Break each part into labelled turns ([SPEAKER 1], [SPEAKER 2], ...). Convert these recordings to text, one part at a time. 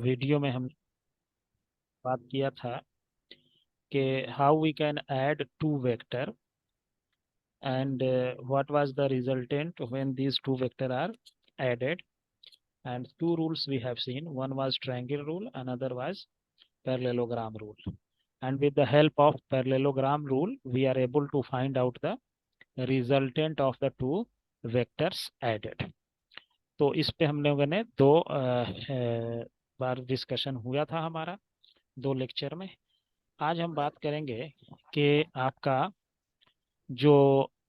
[SPEAKER 1] Video में हम बात किया था कि how we can add two vector and what was the resultant when these two vector are added. And two rules we have seen, one was triangle rule, another was parallelogram rule. And with the help of parallelogram rule we are able to find out the resultant of the two vectors added. तो इस पे हम लोगों ने दो बार discussion हुआ था हमारा, दो लेक्चर में। आज हम बात करेंगे कि आपका जो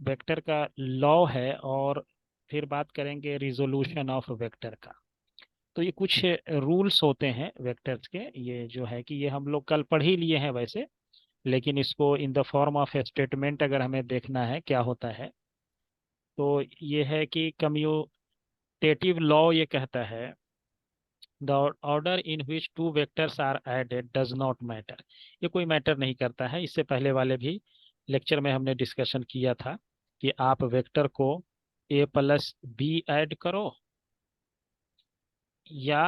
[SPEAKER 1] वेक्टर का लॉ है, और फिर बात करेंगे रिजोल्यूशन ऑफ वेक्टर का। तो ये कुछ रूल्स होते हैं वेक्टर्स के, ये जो है कि ये हम लोग कल पढ़ ही लिए हैं वैसे, लेकिन इसको in the form of statement अगर हमें देखना है क्या होता है, तो ये है कि कम्यूटेटिव लॉ ये कहता है the order in which two vectors are added does not matter. ये कोई मैटर नहीं करता है। इससे पहले वाले भी लेक्चर में हमने डिस्कशन किया था कि आप वेक्टर को a प्लस बी ऐड करो या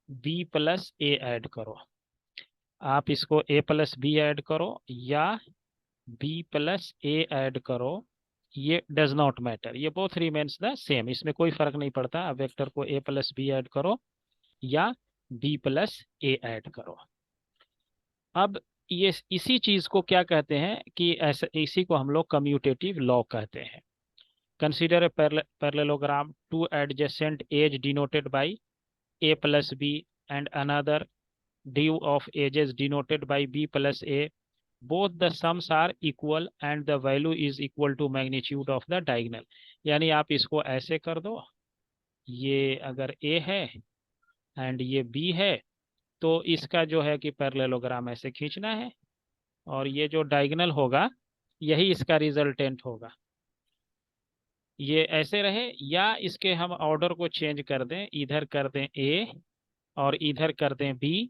[SPEAKER 1] b प्लस ए ऐड करो। आप इसको a प्लस बी ऐड करो या b प्लस ए ऐड करो, ये डज नॉट मैटर, ये बोथ रिमेन्स द सेम, इसमें कोई फर्क नहीं पड़ता। आप वेक्टर को a प्लस बी ऐड करो या b प्लस ए ऐड करो। अब ये इसी चीज को क्या कहते हैं कि ऐसा, इसी को हम लोग कम्यूटेटिव लॉ कहते हैं। Consider a parallelogram, two adjacent edge denoted by a plus b and another due of edges denoted by b plus a. Both the sums are equal and the value is equal to magnitude of the diagonal. यानी आप इसको ऐसे कर दो, ये अगर a है and ये b है, तो इसका जो है कि पैरेललोग्राम ऐसे खींचना है, और ये जो डायगोनल होगा यही इसका रिजल्टेंट होगा। ये ऐसे रहे, या इसके हम ऑर्डर को चेंज कर दें, इधर कर दें a और इधर कर दें b,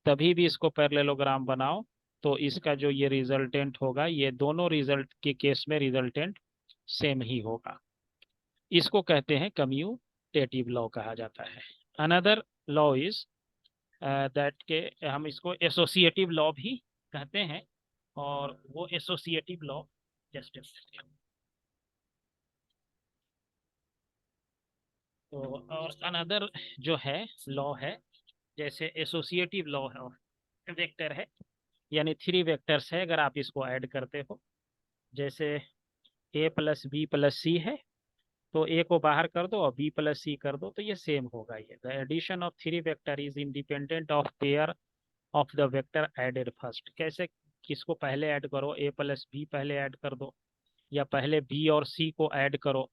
[SPEAKER 1] तभी भी इसको पैरेललोग्राम बनाओ, तो इसका जो ये रिजल्टेंट होगा, ये दोनों रिजल्ट के केस में रिजल्टेंट सेम ही होगा। इसको कहते हैं कम्यूटेटिव लॉ कहा जाता है। अनदर लॉ इज दैट के हम इसको एसोसिएटिव लॉ भी कहते हैं, और वो एसोसिएटिव लॉ जस्ट तो, और अनदर जो है लॉ है, जैसे एसोसिएटिव लॉ है, वेक्टर है, यानी थ्री वेक्टर्स है, अगर आप इसको ऐड करते हो, जैसे a प्लस बी प्लस सी है, तो a को बाहर कर दो और b प्लस सी कर दो, तो ये सेम होगा। ये the addition of three vector is independent of pair of the vector added first. कैसे? किसको पहले ऐड करो, a प्लस बी पहले ऐड कर दो, या पहले b और c को ऐड करो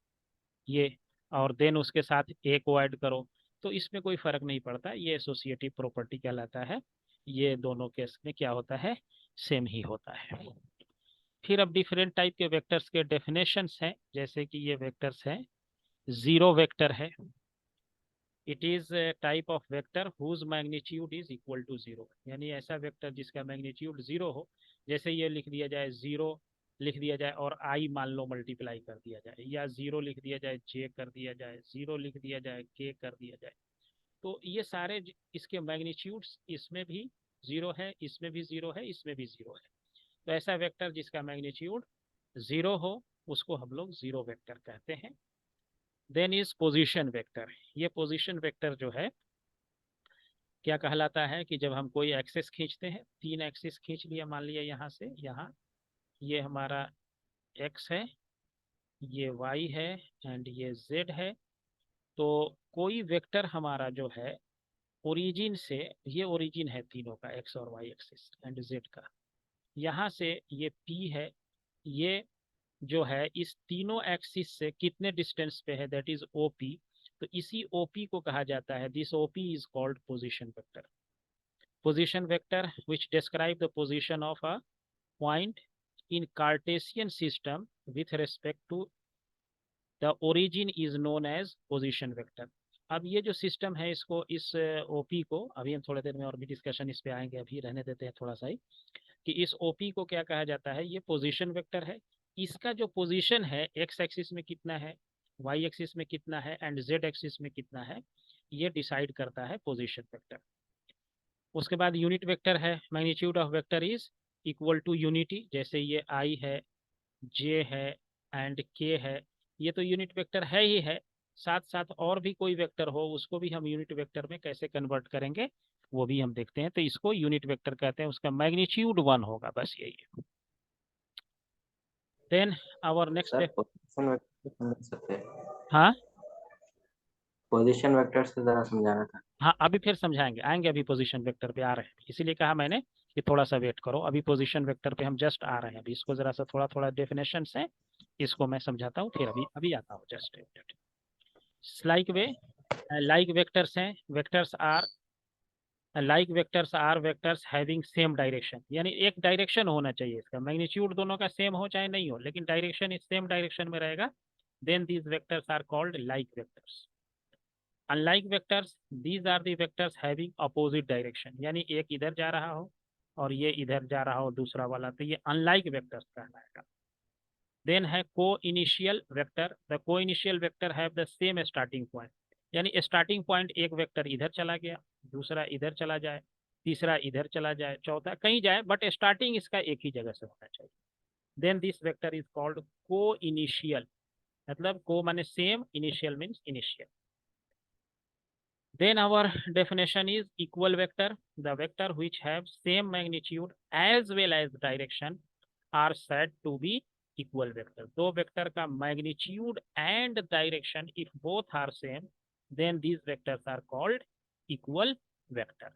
[SPEAKER 1] ये, और देन उसके साथ a को ऐड करो, तो इसमें कोई फर्क नहीं पड़ता। ये एसोसिएटिव प्रॉपर्टी कहलाता है। ये दोनों केस में क्या होता है, सेम ही होता है। फिर अब डिफरेंट टाइप के वेक्टर्स के डेफिनेशंस हैं, जैसे कि ये वेक्टर्स हैं। जीरो वेक्टर है, it is type of vector whose magnitude is equal to zero, यानी ऐसा वेक्टर जिसका मैग्नीट्यूड जीरो हो। जैसे ये लिख दिया जाए जीरो, लिख दिया जाए और आई मान लो मल्टीप्लाई कर दिया जाए, या जीरो लिख दिया जाए जे कर दिया जाए, जीरो लिख दिया जाए के कर दिया जाए, तो ये सारे इसके मैग्नीट्यूड्स, इसमें भी जीरो है, इसमें भी जीरो है, इसमें भी जीरो है। तो ऐसा वेक्टर जिसका मैग्नीट्यूड जीरो हो उसको हम लोग जीरो वेक्टर कहते हैं। Then is position vector. ये पोजीशन वेक्टर जो है क्या कहलाता है कि जब हम कोई एक्सिस खींचते हैं, तीन एक्सिस खींच लिया, मान लिया यहाँ से यहाँ, ये हमारा x है, ये y है एंड ये z है, तो कोई वेक्टर हमारा जो है ओरिजिन से, ये ओरिजिन है तीनों का, x और y एक्सिस एंड z का, यहाँ से ये p है, ये जो है इस तीनों एक्सिस से कितने डिस्टेंस पे है, दैट इज OP। तो इसी OP को कहा जाता है, this OP is called position vector. Position vector which describe the position of a point in Cartesian system with respect to the origin is known as position vector. अब ये जो system है, इसको, इस OP को, अभी हम थोड़ी देर में और भी डिस्कशन इस पे आएंगे, अभी रहने देते हैं थोड़ा सा ही, कि इस OP को क्या कहा जाता है, ये पोजीशन वेक्टर है। इसका जो पोजीशन है, x एक्सिस में कितना है, y एक्सिस में कितना है एंड z एक्सिस में कितना है, ये डिसाइड करता है पोजीशन वेक्टर। उसके बाद यूनिट वेक्टर है, magnitude of vector is equal to unity, जैसे ये आई है, जे है एंड के है, ये तो यूनिट वेक्टर है ही है। साथ साथ और भी कोई वेक्टर हो उसको भी हम यूनिट वेक्टर में कैसे कन्वर्ट करेंगे वो भी हम देखते हैं। तो इसको यूनिट वेक्टर कहते हैं, उसका मैग्नीट्यूड 1 होगा, बस यही है। Then our next.
[SPEAKER 2] Sir position vector समझ सकते हैं?
[SPEAKER 1] हाँ
[SPEAKER 2] पोजीशन वेक्टर से जरा समझाना था।
[SPEAKER 1] हाँ, अभी फिर समझाएंगे, आएंगे, अभी पोजीशन वेक्टर पे आ रहे हैं, इसीलिए कहा मैंने कि थोड़ा सा वेट करो, अभी पोजीशन वेक्टर पे हम जस्ट आ रहे हैं। अभी इसको जरा सा थोड़ा थोड़ा डेफिनेशन से इसको मैं समझाता हूँ, फिर अभी अभी आता हूँ just. Like way, like vectors हैं, vectors are like vectors are vectors having same direction, यानी एक डायरेक्शन होना चाहिए, इसका मैग्नीट्यूड दोनों का सेम हो चाहे नहीं हो, लेकिन डायरेक्शन इस सेम डायरेक्शन में रहेगा। Then these vectors are called like vectors. Unlike vectors, these are the vectors having opposite direction, यानी एक इधर जा रहा हो और ये इधर जा रहा हो दूसरा वाला, तो ये अनलाइक वेक्टर्स कहलाएगा। देन है को इनिशियल वेक्टर, द को initial vector have the same starting point, यानी स्टार्टिंग पॉइंट एक वेक्टर इधर चला गया, दूसरा इधर चला जाए, तीसरा इधर चला जाए, चौथा कहीं जाए, बट स्टार्टिंग इसका एक ही जगह से होना चाहिए। Then this vector is called को इनिशियल, मतलब को माने same, initial means initial. Then our definition is equal vector. The vector which have same magnitude as well as direction are said to be equal vector. दो vector का magnitude and direction if both are same, then these vectors are called equal vector.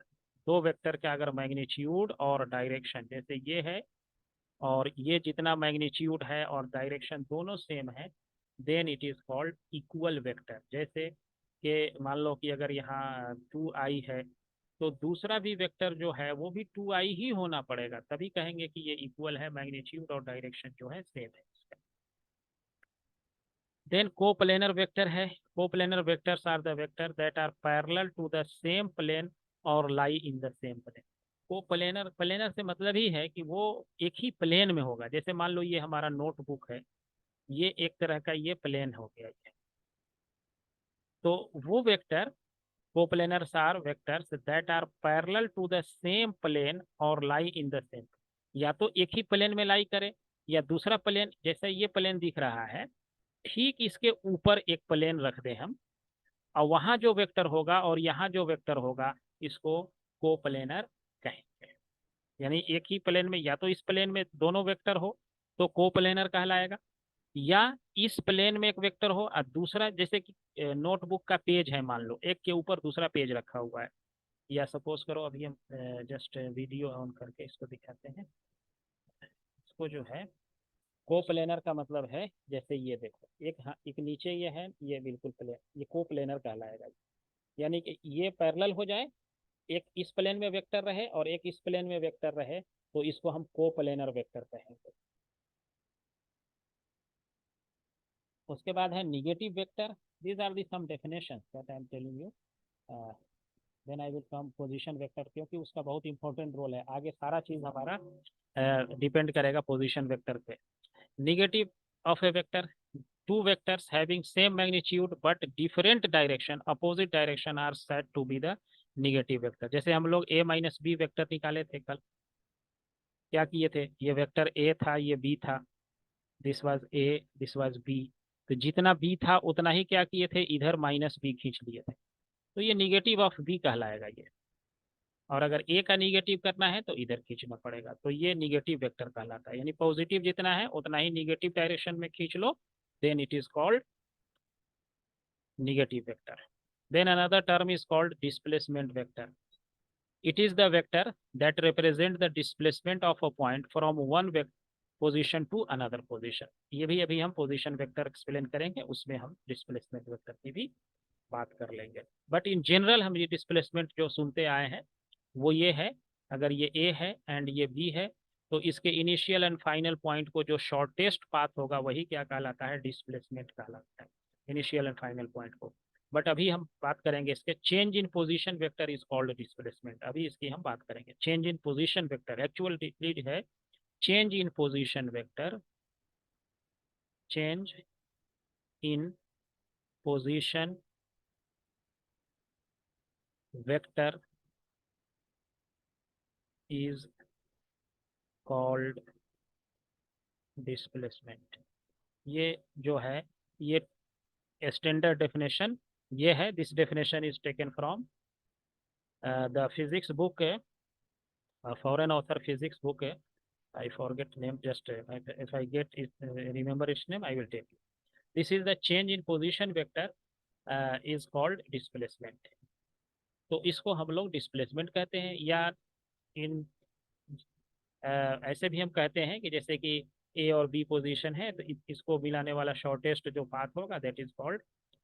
[SPEAKER 1] दो vector का अगर magnitude और direction जैसे ये है और ये जितना magnitude है और direction दोनों same है, then it is called equal vector. जैसे कि मान लो कि अगर यहाँ 2i है तो दूसरा भी वेक्टर जो है वो भी 2i ही होना पड़ेगा, तभी कहेंगे कि ये इक्वल है, मैग्नीट्यूड और डायरेक्शन जो है सेम है। देन कोप्लेनर वेक्टर है, coplanar vectors are the vector that are parallel to the same plane और lie in the same plane. Coplanar, planar से मतलब ही है कि वो एक ही प्लेन में होगा, जैसे मान लो ये हमारा नोटबुक है, ये एक तरह का ये प्लेन हो गया ये, तो वो vector coplanars are vectors that are parallel to the same plane और lie in the same, या तो एक ही प्लेन में लाई करे या दूसरा प्लेन, जैसे ये प्लेन दिख रहा है ठीक इसके ऊपर एक प्लेन रख दे हम, और वहां जो वेक्टर होगा और यहाँ जो वेक्टर होगा इसको कोप्लेनर कहेंगे। यानी एक ही प्लेन में, या तो इस प्लेन में दोनों वेक्टर हो तो कोप्लेनर कहलाएगा, या इस प्लेन में एक वेक्टर हो और दूसरा, जैसे कि नोटबुक का पेज है, मान लो एक के ऊपर दूसरा पेज रखा हुआ है, या सपोज करो अभी हम जस्ट वीडियो ऑन करके इसको दिखाते हैं। इसको जो है कोप्लेनर का मतलब है, जैसे ये देखो एक, हाँ एक नीचे ये है, ये बिल्कुल प्लेन, ये कोप्लेनर कहलाएगा। यानी कि ये पैरेलल हो जाए, एक इस प्लेन में वेक्टर रहे और एक इस प्लेन में वेक्टर रहे, तो इसको हम कोप्लेनर वेक्टर कहेंगे। उसके बाद है negative vector, these are the some definitions that I am telling you. Then I will come position vector, क्योंकि उसका बहुत इंपॉर्टेंट रोल है, आगे सारा चीज हमारा डिपेंड करेगा पोजीशन वेक्टर पे। Negative of a vector, two vectors having same magnitude but different direction, opposite direction are said to be the negative vector. जैसे हम लोग a माइनस बी वेक्टर निकाले थे कल, क्या किए थे, ये वेक्टर a था ये b था, this was a this was b, तो जितना b था उतना ही क्या किए थे, इधर माइनस b खींच लिए थे, तो ये निगेटिव ऑफ b कहलाएगा ये। और अगर ए का निगेटिव करना है तो इधर खींचना पड़ेगा, तो ये निगेटिव वेक्टर कहलाता है, यानी पॉजिटिव जितना है उतना ही निगेटिव डायरेक्शन में खींच लो, then it is called negative vector. Then another term is called displacement vector, it is the vector that represent the displacement of a point from one position to another position। ये भी अभी हम position vector explain करेंगे, उसमें हम displacement vector की भी बात कर लेंगे, बट इन जनरल हम ये डिस्प्लेसमेंट जो सुनते आए हैं वो ये है, अगर ये ए है एंड ये बी है तो इसके इनिशियल एंड फाइनल पॉइंट को जो शॉर्टेस्ट पाथ होगा वही क्या कहलाता है, डिस्प्लेसमेंट कहलाता है, इनिशियल एंड फाइनल पॉइंट को। बट अभी हम बात करेंगे इसके change in position vector is called displacement, अभी इसकी हम बात करेंगे। Change in position vector actual है change in position vector, change in position vector is called displacement। ये जो है ये स्टैंडर्ड डेफिनेशन ये है। This definition is taken from the physics book, foreign author physics book. I forget name. Just if I get it, remember its name, I will tell you. This is the change in position vector is called displacement। तो इसको हम लोग displacement कहते हैं, या इन ऐसे भी हम कहते हैं कि जैसे कि ए और बी पोजीशन है तो इसको मिलाने वाला शॉर्टेस्ट जो पाथ होगा that is called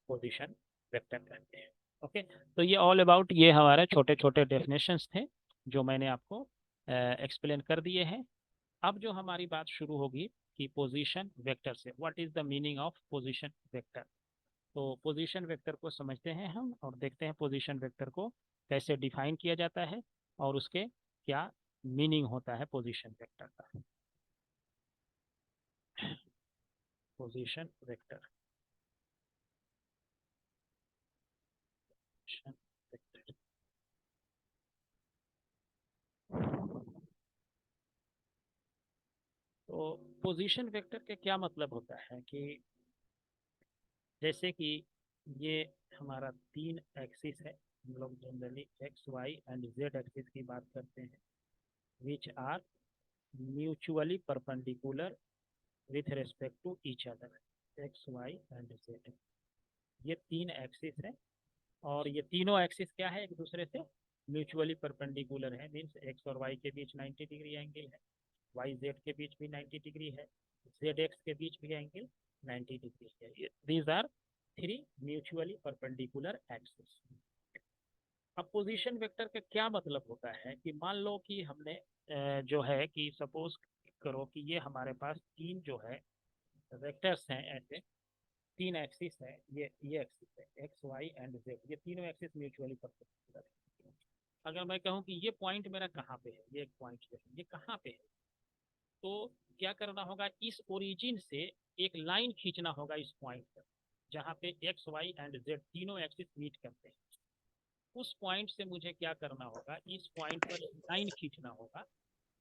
[SPEAKER 1] position vector कहते हैं। ओके, तो ये ऑल अबाउट ये हमारे छोटे छोटे डेफिनेशंस थे जो मैंने आपको एक्सप्लेन कर दिए हैं। अब जो हमारी बात शुरू होगी कि पोजीशन वेक्टर से, what is the meaning of position vector. तो पोजीशन वेक्टर को समझते हैं हम और देखते हैं पोजीशन वेक्टर को कैसे डिफाइन किया जाता है और उसके क्या मीनिंग होता है पोजीशन वेक्टर का। पोजीशन वेक्टर, तो पोजीशन वेक्टर के क्या मतलब होता है कि जैसे कि ये हमारा तीन एक्सिस है, हम लोग generally x y and z axis की बात करते हैं, which are mutually perpendicular with respect to each other. X y and z, ये तीन एक्सिस है और ये तीनों एक्सिस क्या है, एक दूसरे से म्यूचुअली परपेंडिकुलर है। मीन्स एक्स और वाई के बीच 90 डिग्री एंगल है, वाई जेड के बीच भी 90 डिग्री है, जेड एक्स के बीच भी एंगल 90 डिग्री है। These are three mutually perpendicular axis. अब पोजीशन वेक्टर का क्या मतलब होता है कि मान लो कि हमने जो है कि सपोज करो कि ये हमारे पास तीन जो है वेक्टर्स हैं, ऐसे तीन एक्सिस है, ये एक्सिस है एक्स वाई एंड जेड, ये तीनों एक्सिस म्यूचुअली परपेंडिकुलर है। अगर मैं कहूँ कि ये पॉइंट मेरा कहाँ पे है, ये एक पॉइंट जो है ये कहाँ पे है, तो क्या करना होगा, इस ओरिजिन से एक लाइन खींचना होगा इस पॉइंट पर जहाँ पे एक्स वाई एंड जेड तीनों एक्सिस मीट करते हैं। उस पॉइंट से मुझे क्या करना होगा, इस पॉइंट पर लाइन खींचना होगा,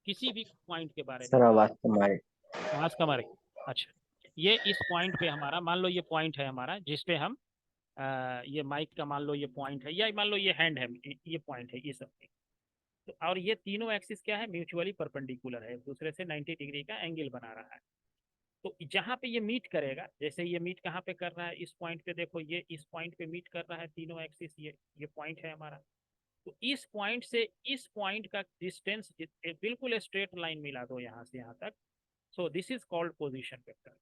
[SPEAKER 1] किसी भी पॉइंट के बारे में।
[SPEAKER 2] सर आवाज तुम्हारी।
[SPEAKER 1] आवाज कम आ रही? अच्छा, ये इस पॉइंट पे हमारा, मान लो ये पॉइंट है हमारा जिस पे हम ये माइक का मान लो ये पॉइंट है, या मान लो ये हैंड है, ये पॉइंट है, ये सब पे। तो और ये तीनों एक्सिस क्या है, म्यूचुअली परपेंडिकुलर है, एक दूसरे से 90 डिग्री का एंगल बना रहा है। तो जहां पे ये मीट करेगा, जैसे ये मीट कहाँ पे कर रहा है, इस पॉइंट पे देखो, ये इस पॉइंट पे मीट कर रहा है तीनों एक्सिस, ये पॉइंट है हमारा। तो इस पॉइंट से इस पॉइंट का डिस्टेंस बिल्कुल स्ट्रेट लाइन मिला दो यहाँ से यहाँ तक। So this is called position vector,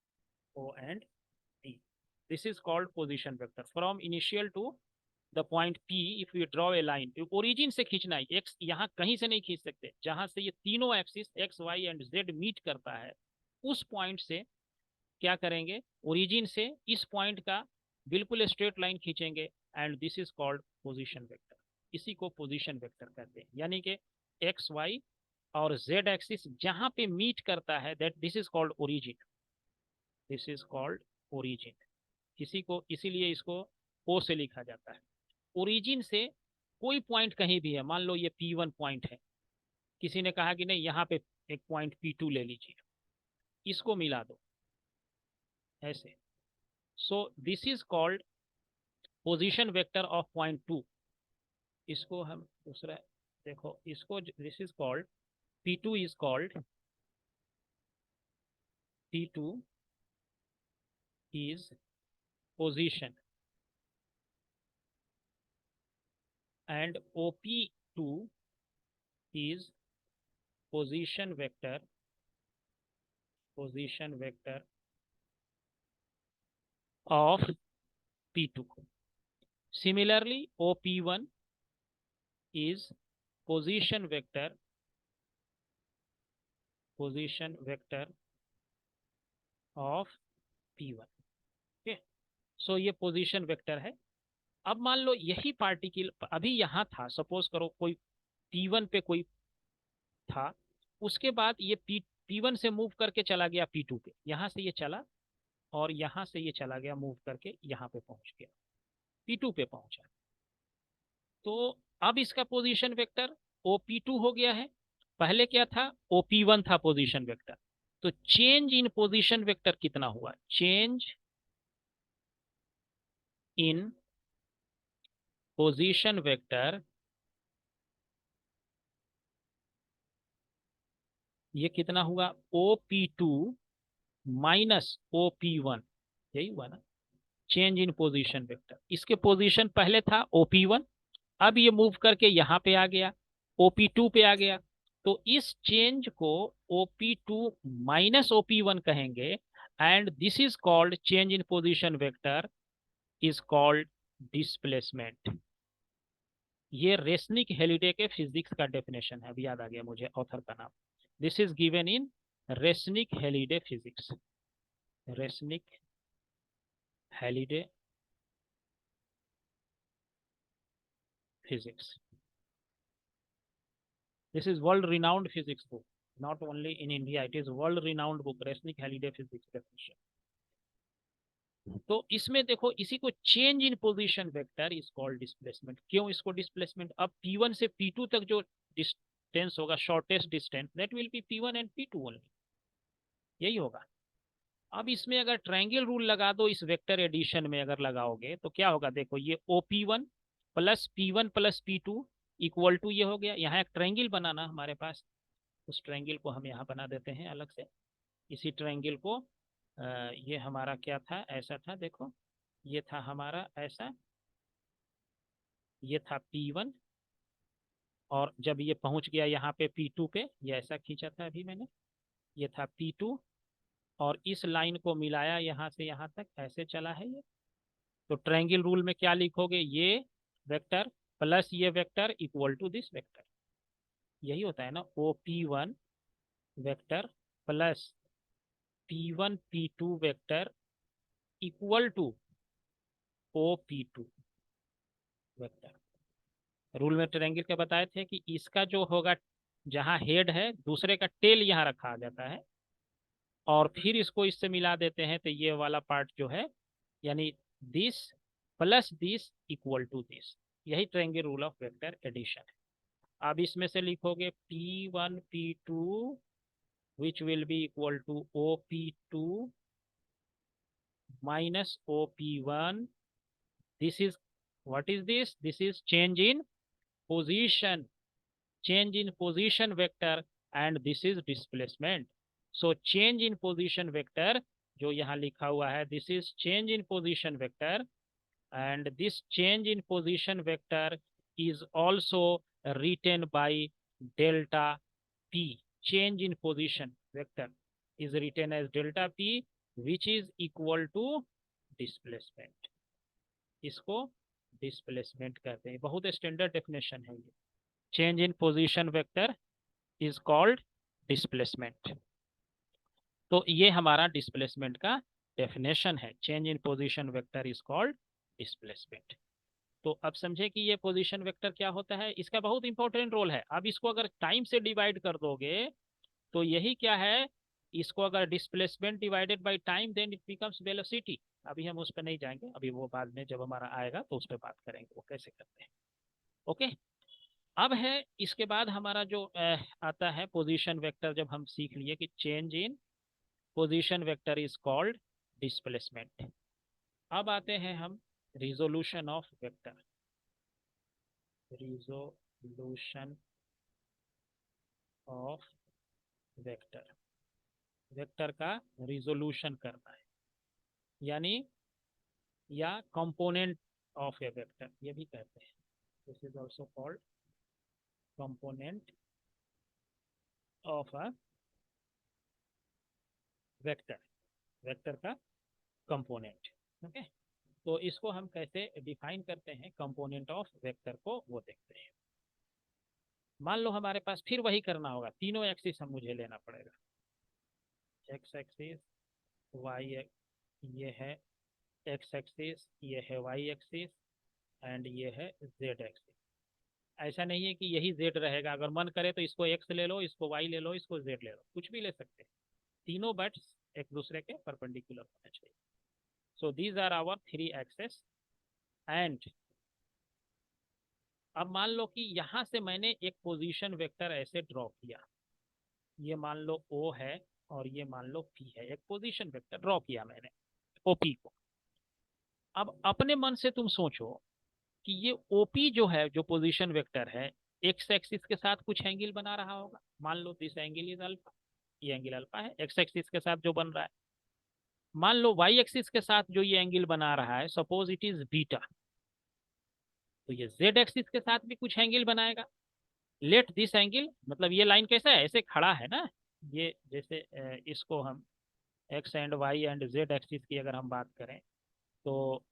[SPEAKER 1] O and P. This is called position vector from initial to the point P। If you draw a line, origin से खींचना है, एक्स यहाँ कहीं से नहीं खींच सकते, जहां से ये तीनों axis x y and z meet करता है उस पॉइंट से क्या करेंगे, ओरिजिन से इस पॉइंट का बिल्कुल स्ट्रेट लाइन खींचेंगे and this is called position vector. इसी को पोजीशन वेक्टर कहते हैं, यानी कि एक्स वाई और जेड एक्सिस जहां पे मीट करता है that this is called origin, this is called origin. किसी को इसीलिए इसको ओ से लिखा जाता है। ओरिजिन से कोई पॉइंट कहीं भी है, मान लो ये P1 पॉइंट है, किसी ने कहा कि नहीं यहाँ पे एक पॉइंट P2 ले लीजिए, इसको मिला दो ऐसे। सो this is called position vector of point 2। इसको हम दूसरा देखो, इसको this is called P2 is called, P2 is position and OP2 is position vector, position vector of P2। Similarly, OP1 is position vector, position vector of P1। Okay, so ये position vector है। अब मान लो यही particle अभी यहाँ था, suppose करो कोई P1 पे कोई था, उसके बाद ये P1 से मूव करके चला गया P2 पे, यहाँ से ये चला और यहाँ से ये चला गया मूव करके यहाँ पे पहुंच गया, P2 पे पहुंचा। तो अब इसका पोजीशन वेक्टर OP2 हो गया है। पहले क्या था, OP1 था पोजीशन वेक्टर, तो चेंज इन पोजीशन वेक्टर कितना हुआ, चेंज इन पोजीशन वेक्टर, ये कितना हुआ, OP2 माइनस OP1, यही हुआ ना, चेंज इन पोजीशन वेक्टर। इसके पोजीशन पहले था OP1, अब ये मूव करके यहाँ पे आ गया, OP2 पे आ गया, तो इस चेंज को OP2 माइनस OP1 कहेंगे, and this is called change in position vector, is called displacement. ये रेसनिक हेलिडे के फिजिक्स का डेफिनेशन है, अभी याद आ गया मुझे ऑथर का नाम। This is given in Resnick Halliday physics, Resnick Halliday physics. This is world renowned physics book, not only in India, it is world renowned book, Resnick Halliday physics definition। तो इसमें देखो, इसी को change in position vector is called displacement. क्यों इसको displacement, अब P1 से P2 तक जो डिस्टेंस होगा, shortest distance, that will B P1 and P2 only, यही होगा। अब इसमें अगर ट्रायंगल रूल लगा दो, इस वेक्टर एडिशन में अगर लगाओगे तो क्या होगा, देखो ये OP1 plus P1 plus P2 equal to ये हो गया, यहाँ एक ट्रायंगल बनाना हमारे पास, उस ट्रायंगल को हम यहाँ बना देते हैं अलग से। इसी ट्रायंगल को ये हमारा क्या था, ऐसा था, देखो ये था हमारा ऐसा, ये था P1, और जब ये पहुंच गया यहाँ पे P2 पे, ये ऐसा खींचा था अभी मैंने, ये था P2, और इस लाइन को मिलाया यहाँ से यहाँ तक, ऐसे चला है ये। तो ट्रायंगल रूल में क्या लिखोगे, ये वेक्टर प्लस ये vector equal to this vector, यही होता है ना, OP1 vector plus P1 P2 vector equal to OP2 vector. Rule में ट्रायंगल के बताए थे कि इसका जो होगा, जहां हेड है, दूसरे का टेल यहाँ रखा जाता है, और फिर इसको इससे मिला देते हैं, तो ये वाला पार्ट जो है, यानी this plus this equal to this, यही triangle rule of vector addition है। अब इसमें से लिखोगे P1 P2 which will be equal to OP2 minus OP1, this is, what is this, this is change in position, change in position vector, and this is displacement। so change in position vector जो यहाँ लिखा हुआ है, this is change in position vector, and this change in position vector is also written by delta P, change in position vector is written as delta P, which is equal to displacement। इसको displacement कहते हैं, बहुत standard definition है ये, change in position vector is called displacement. तो ये हमारा displacement का डेफिनेशन है, change in position vector is called displacement. तो अब समझे कि ये पोजीशन वेक्टर क्या होता है, इसका बहुत इंपॉर्टेंट रोल है। अब इसको अगर टाइम से डिवाइड कर दोगे तो यही क्या है, इसको अगर displacement divided by time, then it becomes velocity. अभी हम उस पर नहीं जाएंगे, अभी वो बाद में जब हमारा आएगा तो उस पर बात करेंगे वो कैसे करते हैं। ओके, अब है इसके बाद हमारा जो आता है पोजीशन वेक्टर, जब हम सीख लिए कि change in position vector is called displacement. अब आते हैं हम resolution of vector, resolution of vector, vector का रिजोल्यूशन करना है, यानी या कंपोनेंट ऑफ ए वेक्टर ये भी कहते हैं, this is also called component of a vector, vector का कंपोनेंट। ओके, तो इसको हम कैसे डिफाइन करते हैं, कंपोनेंट ऑफ वेक्टर को वो देखते हैं। मान लो हमारे पास फिर वही करना होगा, तीनों एक्सिस हम मुझे लेना पड़ेगा, एक्स एक्सिस, वाई, ये है एक्स एक्सिस, ये है वाई एक्सिस, एंड ये है जेड एक्सिस। ऐसा नहीं है कि यही जेड रहेगा, अगर मन करे तो इसको एक्स ले लो, इसको वाई ले लो, इसको जेड ले लो, कुछ भी ले सकते हैं, तीनों बट्स एक दूसरे के परपेंडिकुलर होना चाहिए। So these are our three axes, and अब मान लो कि यहाँ से मैंने एक पोजीशन वेक्टर ऐसे ड्रॉ किया, ये मान लो ओ है और ये मान लो पी है, एक पोजीशन वेक्टर ड्रॉ किया मैंने ओपी को। अब अपने मन से तुम सोचो कि ये ओपी जो है, जो पोजीशन वेक्टर है, एक्स एक्सिस के साथ कुछ एंगल बना रहा होगा। मान लो दिस एंगल इज अल्फा, ये एंगल अल्फा है एक्स एक्सिस के साथ जो बन रहा है। मान लो वाई एक्सिस के साथ जो ये एंगल बना रहा है, सपोज इट इज बीटा, तो ये जेड एक्सिस के साथ भी कुछ एंगल बनाएगा। लेट दिस एंगल, मतलब ये लाइन कैसा है, ऐसे खड़ा है ना, ये जैसे इसको हम x and y and z axis की अगर हम बात करें, तो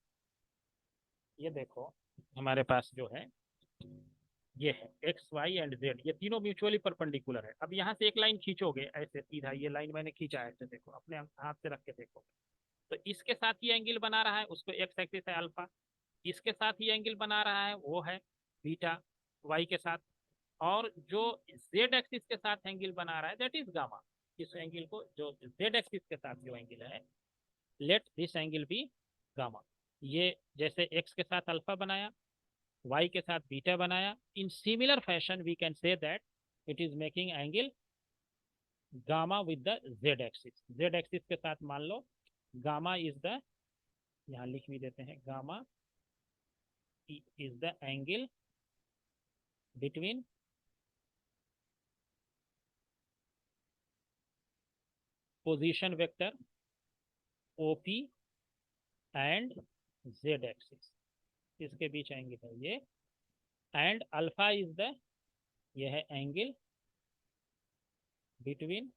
[SPEAKER 1] ये देखो हमारे पास जो है ये है एक्स वाई एंड जेड, ये तीनों म्यूचुअली परपेंडिकुलर है। अब यहाँ से एक लाइन खींचोगे ऐसे सीधा, ये लाइन मैंने खींचा है ऐसे, देखो अपने हाथ से रख के देखो, तो इसके साथ ये एंगल बना रहा है, उसको एक्स एक्सिस है अल्फा, इसके साथ ये एंगल बना रहा है वो है बीटा वाई के साथ, और जो जेड एक्सिस के साथ एंगल बना रहा है दैट इज गामा। इस एंगल को जो जेड एक्सिस के साथ जो एंगल है, let this angle be gamma. ये जैसे एक्स के साथ अल्फा बनाया, वाई के साथ बीटा बनाया, in similar fashion we can say that it is making angle gamma with the z axis. Z axis के साथ मान लो गामा इज द, यहाँ लिख भी देते हैं, gamma is the angle between position vector OP and z axis, इसके बीच angle है ये, एंड अल्फा इज द, ये है angle between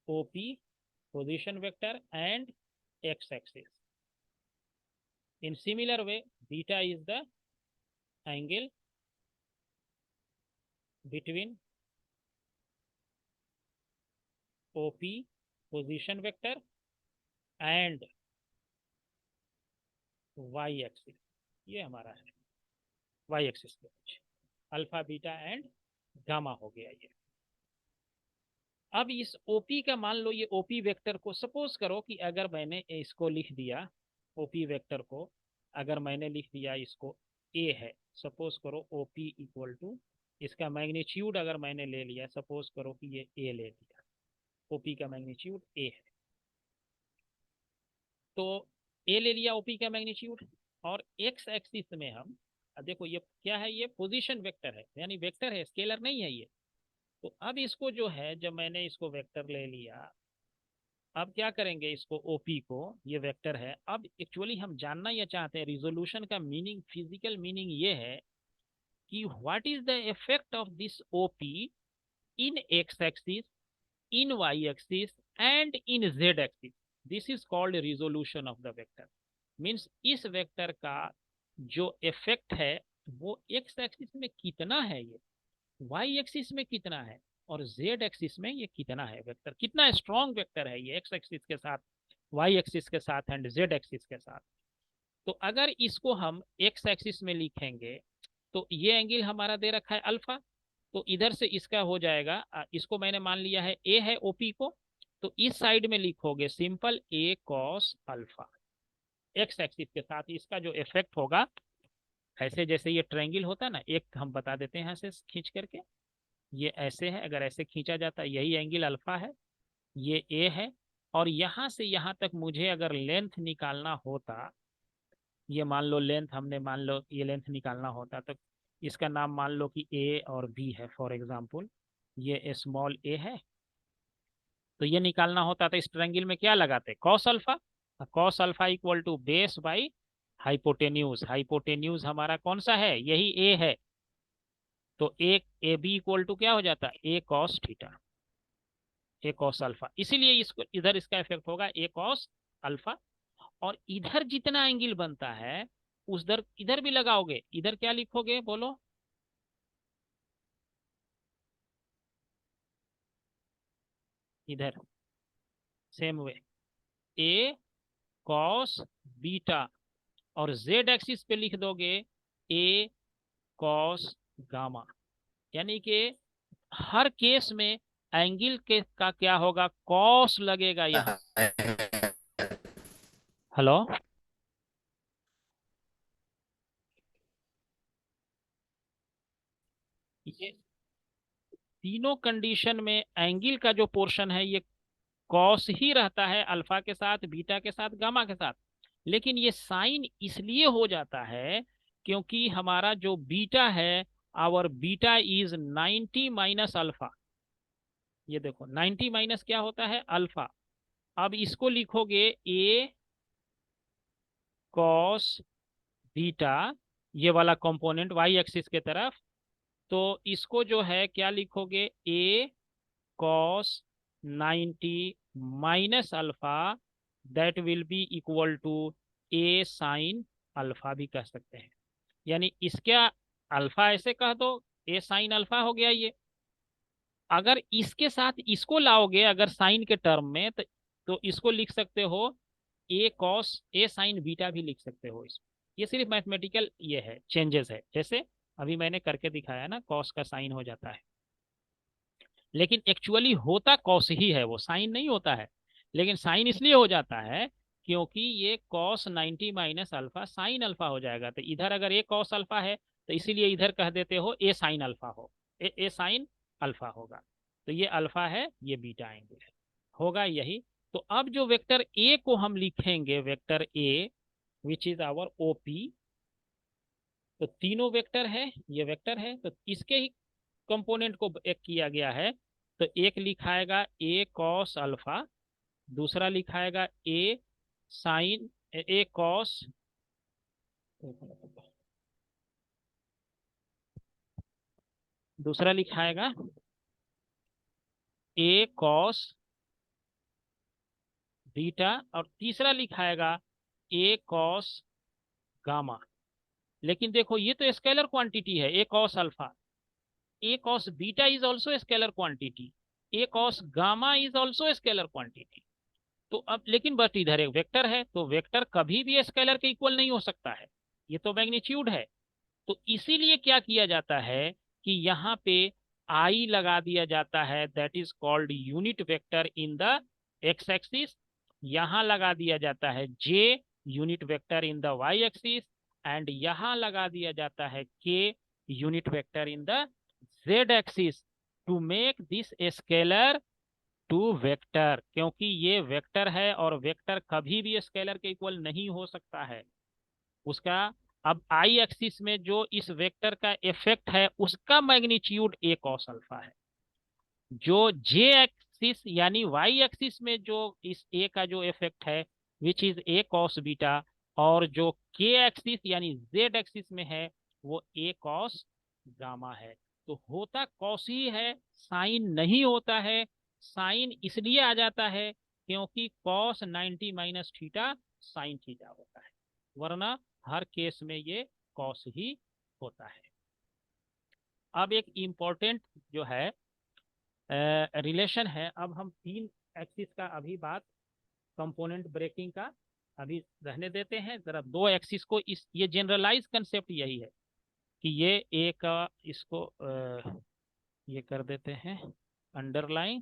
[SPEAKER 1] OP position vector and x axis. In similar way beta is the angle between OP position vector and y axis, ये हमारा है y axis के बीच, अल्फा बीटा एंड गामा हो गया ये। अब इस ओपी का मान लो, ये ओपी वेक्टर को सपोज करो कि अगर मैंने इसको लिख दिया, ओपी वेक्टर को अगर मैंने लिख दिया इसको ए है, सपोज करो ओपी इक्वल टू, इसका मैग्नीट्यूड अगर मैंने ले लिया, सपोज करो कि ये ए ले लिया, ओपी का मैग्नीट्यूड ए है, तो ए ले लिया ओपी का मैग्नीट्यूड, और एक्स एक्सिस में हम, अब देखो ये क्या है, ये पोजीशन वेक्टर है, यानी वेक्टर है, स्केलर नहीं है ये। तो अब इसको जो है, जब मैंने इसको वेक्टर ले लिया, अब क्या करेंगे, इसको ओपी को, ये वेक्टर है, अब एक्चुअली हम जानना ये चाहते हैं, रिजोल्यूशन का मीनिंग, फिजिकल मीनिंग ये है कि what is the effect of this OP in x axis, in y-axis and in z-axis. This is called resolution of the vector. Means इस वेक्टर का जो इफेक्ट है वो एक्स एक्सिस में कितना है, ये वाई एक्सिस में कितना है, और जेड एक्सिस में ये कितना है, वेक्टर कितना स्ट्रॉन्ग वेक्टर है ये एक्स एक्सिस के साथ, वाई एक्सिस के साथ एंड जेड एक्सिस के साथ। तो अगर इसको हम एक्स एक्सिस में लिखेंगे, तो ये एंगल हमारा दे रखा है अल्फा, तो इधर से इसका हो जाएगा, इसको मैंने मान लिया है ए है ओपी को, तो इस साइड में लिखोगे सिंपल ए कॉस अल्फा, एक्स एक्सिस के साथ इसका जो इफेक्ट होगा, ऐसे जैसे ये ट्रायंगल होता है ना, एक हम बता देते हैं यहाँ से खींच करके, ये ऐसे है, अगर ऐसे खींचा जाता है यही एंगल अल्फा है, ये ए है, और यहाँ से यहाँ तक मुझे अगर लेंथ निकालना होता, ये मान लो लेंथ, हमने मान लो ये लेंथ निकालना होता, तो इसका नाम मान लो कि ए और बी है फॉर एग्जांपल, ये स्मॉल ए है, तो ये निकालना होता तो इस ट्रायंगल में क्या लगाते, cos alpha, cos alpha equal to base by hypotenuse, hypotenuse हमारा कौन सा है, यही ए है, तो ए बी इक्वल टू क्या हो जाता, ए कॉस थीटा, ए कॉस अल्फा, इसीलिए इसको इधर इसका इफेक्ट होगा ए कॉस अल्फा। और इधर जितना एंगल बनता है उधर इधर भी लगाओगे, इधर क्या लिखोगे बोलो, इधर सेम वे ए कॉस बीटा, और जेड एक्सिस पे लिख दोगे ए कॉस गामा, यानी कि हर केस में एंगल के का क्या होगा, कॉस लगेगा यहाँ। हेलो, ये तीनों कंडीशन में एंगल का जो पोर्शन है ये कॉस ही रहता है, अल्फा के साथ, बीटा के साथ, गामा के साथ। लेकिन ये साइन इसलिए हो जाता है क्योंकि हमारा जो बीटा है, our beta is 90 minus alpha. ये देखो 90 माइनस क्या होता है, अल्फा। अब इसको लिखोगे ए कॉस बीटा, ये वाला कंपोनेंट वाई एक्सिस के तरफ। तो इसको जो है क्या लिखोगे, a cos 90 minus alpha, that will be equal to a sine alpha भी कह सकते हैं। यानी इसका अल्फा ऐसे कह दो, ए साइन अल्फा हो गया ये। अगर इसके साथ इसको लाओगे अगर साइन के टर्म में, तो इसको लिख सकते हो ए कॉस ए साइन बीटा भी लिख सकते हो इसको। ये सिर्फ मैथमेटिकल ये है, चेंजेस है, जैसे अभी मैंने करके दिखाया ना, कॉस का साइन हो जाता है। लेकिन एक्चुअली होता कॉस ही है, वो साइन नहीं होता है। लेकिन साइन इसलिए हो जाता है क्योंकि ये cos 90 minus alpha sine alpha हो जाएगा। तो इधर अगर ए कॉस अल्फा है तो इसीलिए इधर कह देते हो ए साइन अल्फा हो, ए साइन अल्फा होगा। तो ये अल्फा है, ये बीटा एंगल है, होगा यही। तो अब जो वेक्टर ए को हम लिखेंगे, vector a which is our OP. तो तीनों वेक्टर है, ये वेक्टर है, तो इसके ही कंपोनेंट को एक किया गया है। तो एक लिखाएगा ए कॉस अल्फा, दूसरा लिखाएगा ए साइन ए कॉस, दूसरा लिखाएगा ए कॉस बीटा, और तीसरा लिखाएगा ए कॉस गामा। लेकिन देखो ये तो स्केलर क्वांटिटी है, a cos alpha. A cos beta is also scalar quantity, a cos gamma is also scalar quantity. तो अब लेकिन बट इधर एक वेक्टर है, तो वेक्टर कभी भी स्केलर के इक्वल नहीं हो सकता है, ये तो मैग्नीट्यूड है। तो इसीलिए क्या किया जाता है कि यहाँ पे आई लगा दिया जाता है, that is called unit vector in the x axis. यहाँ लगा दिया जाता है j unit vector in the y axis, and यहाँ लगा दिया जाता है k unit vector in the z axis, to make this scalar to vector. क्योंकि ये वेक्टर है और वेक्टर कभी भी स्केलर के इक्वल नहीं हो सकता है उसका। अब आई एक्सिस में जो इस वेक्टर का इफेक्ट है उसका मैग्नीट्यूड ए कॉस अल्फा है। जो जे एक्सिस यानी वाई एक्सिस में जो इस ए का जो इफेक्ट है which is a cos beta, और जो के एक्सिस यानी जेड एक्सिस में है वो ए कॉस गामा है। तो होता कॉस ही है, साइन नहीं होता है। साइन इसलिए आ जाता है क्योंकि cos 90 minus theta sine theta होता है, वरना हर केस में ये कॉस ही होता है। अब एक इम्पोर्टेंट जो है रिलेशन है, अब हम तीन एक्सिस का अभी बात, कंपोनेंट ब्रेकिंग का अभी रहने देते हैं जरा। दो एक्सिस को इस ये जनरलाइज कंसेप्ट यही है कि ये ए का इसको ये कर देते हैं अंडरलाइन,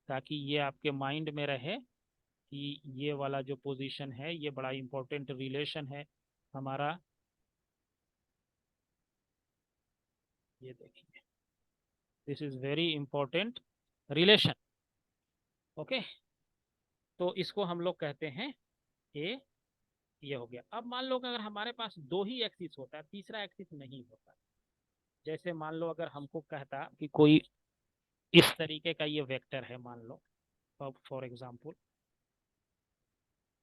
[SPEAKER 1] ताकि ये आपके माइंड में रहे कि ये वाला जो पोजीशन है ये बड़ा इंपॉर्टेंट रिलेशन है हमारा। ये देखिए, this is very important relation. Okay, तो इसको हम लोग कहते हैं ए। ये हो गया। अब मान लो कि अगर हमारे पास दो ही एक्सिस होता है, तीसरा एक्सिस नहीं होता। जैसे मान लो अगर हमको कहता कि कोई इस तरीके का ये वेक्टर है, मान लो फॉर एग्जांपल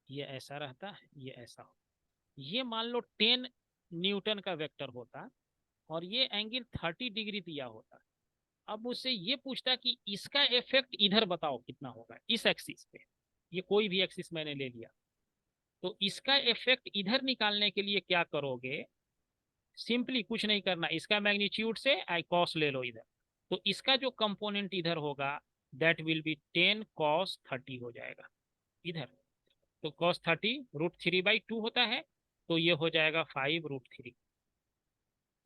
[SPEAKER 1] ये ऐसा रहता, ये ऐसा हो, ये मान लो 10 न्यूटन का वेक्टर होता और ये एंगल 30 डिग्री दिया होता। अब मुझसे ये पूछता कि इसका इफेक्ट इधर बताओ कितना होगा इस एक्सिस पे। ये कोई भी एक्सिस मैंने ले लिया, तो इसका इफेक्ट इधर निकालने के लिए क्या करोगे, सिंपली कुछ नहीं करना, इसका मैग्नीट्यूड से आई कॉस ले लो इधर। तो इसका जो कंपोनेंट इधर होगा दैट विल बी 10 कॉस 30 हो जाएगा इधर। तो कॉस 30 √3/2 होता है, तो ये हो जाएगा 5√3।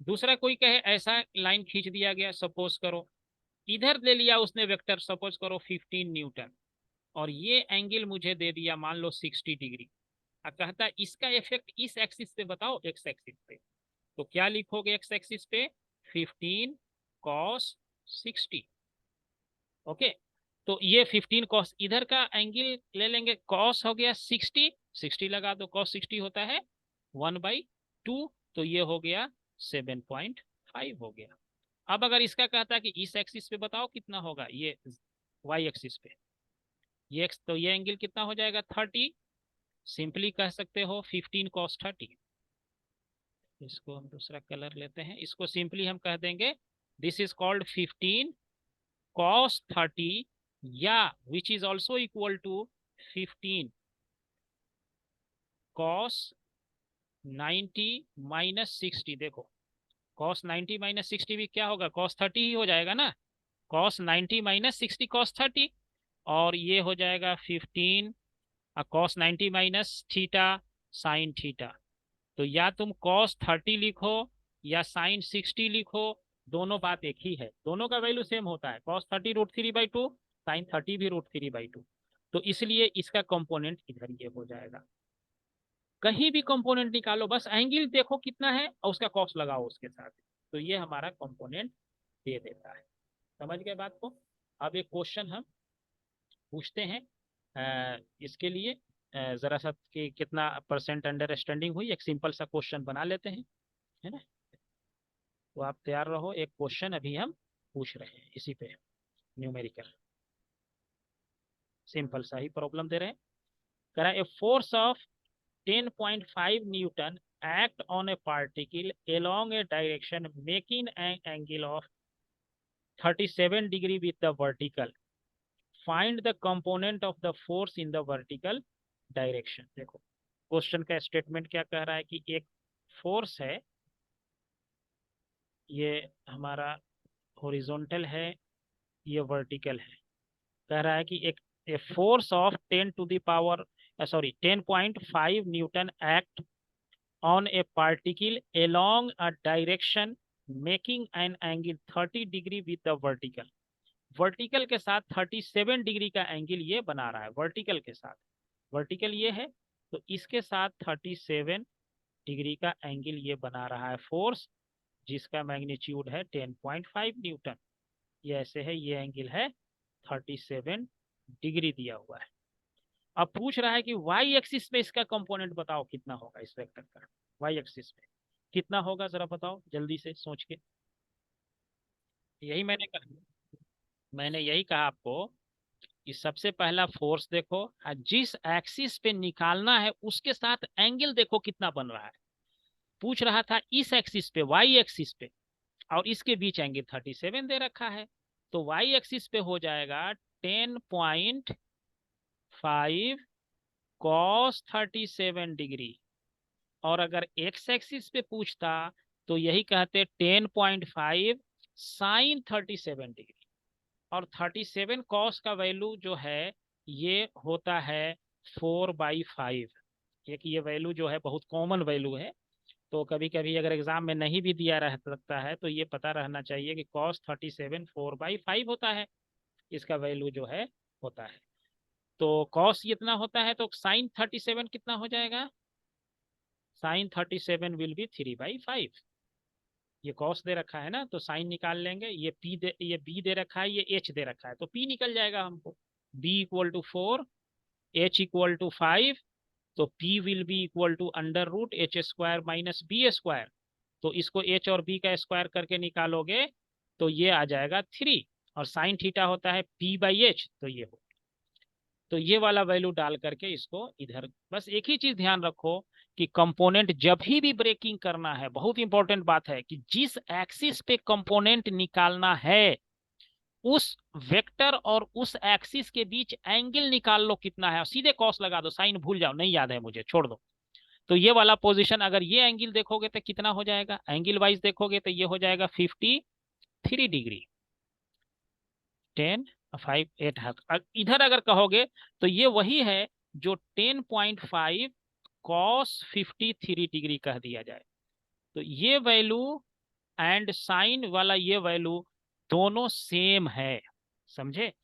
[SPEAKER 1] दूसरा कोई कहे ऐसा लाइन खींच दिया गया, सपोज करो इधर ले लिया उसने वेक्टर, सपोज करो 15 न्यूटन, और ये एंगल मुझे दे दिया मान लो 60 डिग्री। अब कहता है इसका इफेक्ट इस एक्सिस पे बताओ, एक्स एक्सिस पे। तो क्या लिखोगे एक्स एक्सिस पे, 15 cos 60। ओके, तो ये 15 cos, इधर का एंगल ले लेंगे, cos हो गया 60, 60 लगा दो, cos 60 होता है 1/2, तो ये हो गया 7.5 हो गया। अब अगर इसका कहता है कि इस एक्सिस पे बताओ कितना होगा, ये वाई एक्सिस पे, ये एक्स, तो ये एंगल कितना हो जाएगा 30, सिंपली कह सकते हो 15 cos 30। इसको हम दूसरा कलर लेते हैं, इसको सिंपली हम कह देंगे दिस इज कॉल्ड 15 cos 30, या which is also equal to 15 cos 90 minus 60। देखो cos 90 माइनस 60 भी क्या होगा, cos 30 ही हो जाएगा ना, cos 90 माइनस 60 cos 30, और ये हो जाएगा 15 cos 90 minus theta sine theta. तो या तुम cos 30 लिखो या साइन 60 लिखो, दोनों बात एक ही है, दोनों का वैल्यू सेम होता है, cos 30 √3/2, साइन 30 भी √3/2। तो इसलिए इसका कंपोनेंट इधर ये हो जाएगा। कहीं भी कंपोनेंट निकालो, बस एंगल देखो कितना है और उसका कॉस लगाओ उसके साथ, तो ये हमारा कंपोनेंट दे देता है। समझ गए बात को। अब एक क्वेश्चन हम पूछते हैं इसके लिए, जरा सा कि कितना परसेंट अंडरस्टैंडिंग हुई, एक सिंपल सा क्वेश्चन बना लेते हैं, है ना। तो आप तैयार रहो, एक क्वेश्चन अभी हम पूछ रहे हैं इसी पे, न्यूमेरिकल, सिंपल सा ही प्रॉब्लम दे रहे हैं। कह रहा है a force of 10.5 Newton act on a particle along a direction making an angle of 37 degree with the vertical. Find the component of the force in the vertical direction। देखो question का statement क्या कह रहा है कि एक force है, ये हमारा हॉरिजॉन्टल है, ये वर्टिकल है। कह रहा है कि एक a force of 10.5 Newton act on a particle along a direction making an angle 30 degree with the vertical। Vertical के साथ 37 डिग्री का एंगल ये बना रहा है, वर्टिकल के साथ, वर्टिकल ये है तो इसके साथ 37 डिग्री का एंगल ये बना रहा है फोर्स, जिसका मैग्नीट्यूड है 10.5 न्यूटन। ये ऐसे है, ये एंगल है 37 डिग्री दिया हुआ है। अब पूछ रहा है कि वाई एक्सिस पे इसका कंपोनेंट बताओ कितना होगा, इस वेक्टर का वाई एक्सिस पे कितना होगा, जरा बताओ जल्दी से सोच के। यही मैंने यही कहा आपको कि सबसे पहला फोर्स देखो, जिस एक्सिस पे निकालना है उसके साथ एंगल देखो कितना बन रहा है। पूछ रहा था इस एक्सिस पे, वाई एक्सिस पे, और इसके बीच एंगल 37 दे रखा है, तो वाई एक्सिस पे हो जाएगा 10.5 cos 37 डिग्री, और अगर एक्स एक्सिस पे पूछता तो यही कहते 10.5 साइन 37 डिग्री, और 37 कॉस का वैल्यू जो है ये होता है 4/5। एक ये वैल्यू जो है बहुत कॉमन वैल्यू है, तो कभी कभी अगर एग्जाम में नहीं भी दिया रह सकता है तो ये पता रहना चाहिए कि cos 37 4/5 होता है, इसका वैल्यू जो है होता है। तो cos इतना होता है तो साइन 37 कितना हो जाएगा, साइन 37 विल बी 3/5। ये कॉस दे रखा है ना, तो साइन निकाल लेंगे, ये पी दे, ये बी दे रखा है, ये एच दे रखा है, तो पी निकल जाएगा हमको, b equal to 4, h equal to 5, तो p will be equal to √h² minus b²। तो इसको एच और बी का स्क्वायर करके निकालोगे तो ये आ जाएगा 3, और साइन थीटा होता है p/h, तो ये हो, तो ये वाला वैल्यू डाल करके इसको इधर, बस एक ही चीज ध्यान रखो कि कंपोनेंट जब भी ब्रेकिंग करना है, बहुत इंपॉर्टेंट बात है कि जिस एक्सिस पे कंपोनेंट निकालना है उस वेक्टर और उस एक्सिस के बीच एंगल निकाल लो कितना है, और सीधे कॉस लगा दो, साइन भूल जाओ, नहीं याद है मुझे, छोड़ दो। तो ये वाला पोजीशन अगर ये एंगल देखोगे तो कितना हो जाएगा, एंगल वाइज देखोगे तो ये हो जाएगा 53 डिग्री, 10.5 8 इधर अगर कहोगे तो ये वही है जो 10.5 cos 53 डिग्री कह दिया जाए। तो ये वैल्यू एंड साइन वाला ये वैल्यू दोनों सेम है, समझे।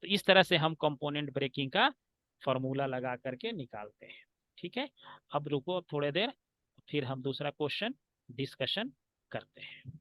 [SPEAKER 1] तो इस तरह से हम कंपोनेंट ब्रेकिंग का फॉर्मूला लगा करके निकालते हैं। ठीक है, अब रुको थोड़े देर, फिर हम दूसरा क्वेश्चन डिस्कशन करते हैं।